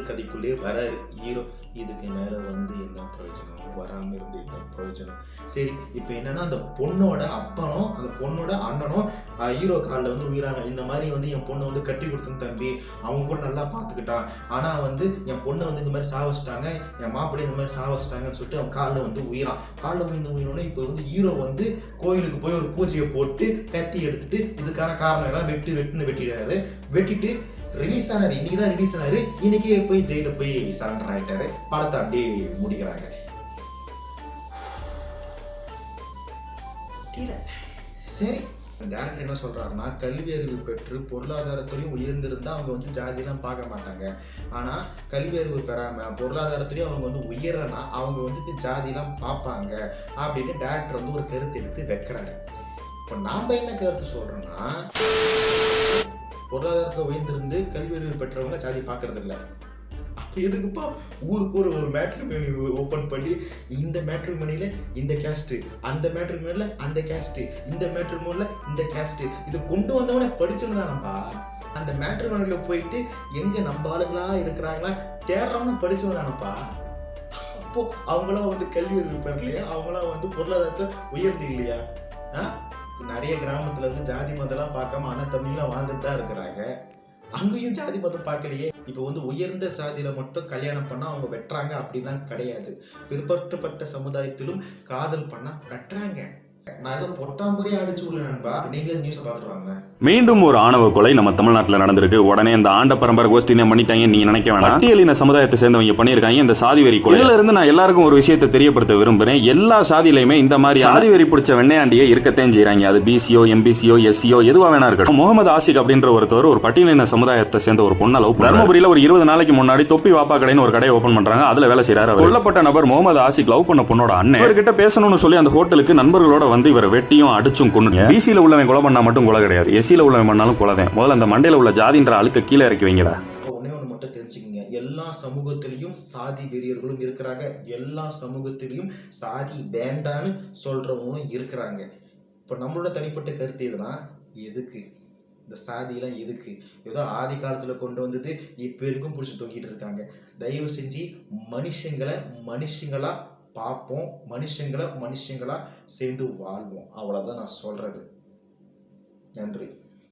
கதைக்குள்ளே வராரு ஹீரோ. இதுக்கு மேலே வந்து என்ன பிரயோஜனம், வராமல் இருந்து என்ன பிரயோஜனம்? சரி இப்போ என்னன்னா அந்த பொண்ணோட அப்பனும் அந்த பொண்ணோட அண்ணனும் ஹீரோ காலில் வந்து உயிராங்க. இந்த மாதிரி வந்து என் பொண்ணை வந்து கட்டி கொடுத்தேன் தம்பி, அவங்க கூட நல்லா பார்த்துக்கிட்டான், ஆனால் வந்து என் பொண்ணை வந்து இந்த மாதிரி சாவச்சிட்டாங்க, என் மாப்பிள்ளை இந்த மாதிரி சாவச்சிட்டாங்கன்னு சொல்லிட்டு அவன் காலில் வந்து உயிரான். காலில் விழுந்து உயிரோன்னு இப்போ வந்து ஹீரோ வந்து கோயிலுக்கு போய் ஒரு பூஜையை போட்டு கத்தி எடுத்துட்டு இதுக்கான காரணம் எல்லாம் வெட்டிடுறாரு. வெட்டிட்டு ரிலீஸ் ஆனாரு. இன்னைக்கு தான் ரிலீஸ் ஆனாரு, இன்னைக்கே போய் ஜெயிலில் போய் சரண்டர் ஆகிட்டாரு. படத்தை அப்படியே முடிக்கிறாங்க. சரி, டேரக்டர் என்ன சொல்றாருன்னா, கல்வி அறிவு பெற்று பொருளாதாரத்துலையும் உயர்ந்திருந்தா அவங்க வந்து ஜாதியெல்லாம் பார்க்க மாட்டாங்க. ஆனால் கல்வி அறிவு பெறாமல் பொருளாதாரத்துலையும் அவங்க வந்து உயரனா அவங்க வந்து ஜாதியெல்லாம் பார்ப்பாங்க அப்படின்னு டேரக்டர் வந்து ஒரு கருத்து எடுத்து வைக்கிறாரு. இப்போ நாம் என்ன கருத்து சொல்றோம்னா, பொருளாதாரத்தை உயர்ந்திருந்து கல்வி அறிவு பெற்றவங்க ஜாதி பார்க்கறது இல்லை. அப்போ எதுக்குப்பா ஊருக்கு ஒரு மேட்ரிமோனி ஓப்பன் பண்ணி இந்த மேட்ரிமோனியில் இந்த கேஸ்ட்டு, அந்த மேட்ரிமோனியில் அந்த கேஸ்ட்டு, இந்த மேட்ரிமோனியில் இந்த கேஸ்ட்டு, இது கொண்டு வந்தவனே படிச்சிருந்தானப்பா. அந்த மேட்ரிமோனியில் போயிட்டு எங்கே நம்ம ஆளுங்களா இருக்கிறாங்களா தேடுறவன படிச்சவதானப்பா. அப்போ அவங்களாம் வந்து கல்வி அறிவு பெறலையா? அவங்களாம் வந்து பொருளாதாரத்தில் உயர்ந்து இல்லையா? நிறைய கிராமத்துல இருந்து ஜாதி மதம்லாம் பார்க்காம அண்ணத்தம்பிலாம் வாழ்ந்துட்டு தான் இருக்கிறாங்க. அங்கேயும் ஜாதி மதம் பார்க்கலையே. இப்போ வந்து உயர்ந்த சாதியில மட்டும் கல்யாணம் பண்ணா அவங்க வெட்டுறாங்க அப்படிலாம் கிடையாது. பிற்படுத்தப்பட்ட சமுதாயத்திலும் காதல் பண்ணா வெட்டுறாங்க. நான் ஏதோ பொட்டாம்புரியா அடிச்சு உள்ள நண்பா, நீங்களே நியூஸை பார்த்துருவாங்க. மீண்டும் ஒரு ஆணவ கொலை நம்ம தமிழ்நாட்டில் நடந்திருக்கு. உடனே இந்த ஆண்ட பரம்பரை கோஷ்டினை பண்ணிட்டாங்க நீங்க நினைக்க வேணாம். பட்டியலின சமுதாயத்தை சேர்ந்தவங்க பண்ணியிருக்காங்க இந்த சாதி வெறி கொலை. இதுல இருந்து நான் எல்லாருக்கும் ஒரு விஷயத்தை தெரியப்படுத்த விரும்புறேன். எல்லா சாதியிலையுமே இந்த மாதிரி சாதி வெறி பிடிச்ச வெண்ணையாண்டியை இருக்கத்தான் செய்யறாங்க. அது பிசிஓ, எம்பிசிஓ, எஸ்சிஓ எதுவா வேணா இருக்கட்டும். முகமது ஆசிக் அப்படின்ற ஒருத்தர் ஒரு பட்டியலின சமுதாயத்தை சேர்ந்த ஒரு பொண்ணை லவ் பண்ணாரு. தர்மபுரியில ஒரு 20 நாளைக்கு முன்னாடி தொப்பி வாப்பா கடைன்னு ஒரு கடையை ஓபன் பண்றாங்க. அதுல வேலை செய்யறாரு. கொல்லப்பட்ட நபர் முகமது ஆசிக் லவ் பண்ண பொண்ணோட அண்ணன். இவர்கிட்ட பேசணும்னு சொல்லி அந்த ஹோட்டலுக்கு நண்பர்களோட வந்து இவரை வெட்டியும் அடிச்சும் கொண்டு. பிசியில உள்ளவன் கொலை பண்ணா மட்டும் கொலை கிடையாது, எஸ்சியில உள்ளவன் பண்ணாலும் கொலைதான். முதல்ல அந்த மண்டையில உள்ள ஜாதின்ற அழுக்க கீழே இறக்கி வைங்கடா. ஒன்னே ஒன்று மட்டும் தெரிஞ்சுக்கங்க, எல்லா சமூகத்திலையும் சாதி வெறியர்களும் இருக்கிறாங்க, எல்லா சமூகத்திலையும் சாதி வேண்டான்னு சொல்றவங்களும் இருக்கிறாங்க. இப்போ நம்மளோட தனிப்பட்ட கருத்து எதுனா, எதுக்கு இந்த சாதியெல்லாம் எதுக்கு? ஏதோ ஆதி காலத்தில் கொண்டு வந்தது இப்போ வரைக்கும் பிடிச்சி தொங்கிட்டு இருக்காங்க. தயவு செஞ்சு மனுஷங்களா பார்ப்போம், மனுஷங்களா சேர்ந்து வாழ்வோம். அவ்வளோதான் நான் சொல்றது. நன்றி.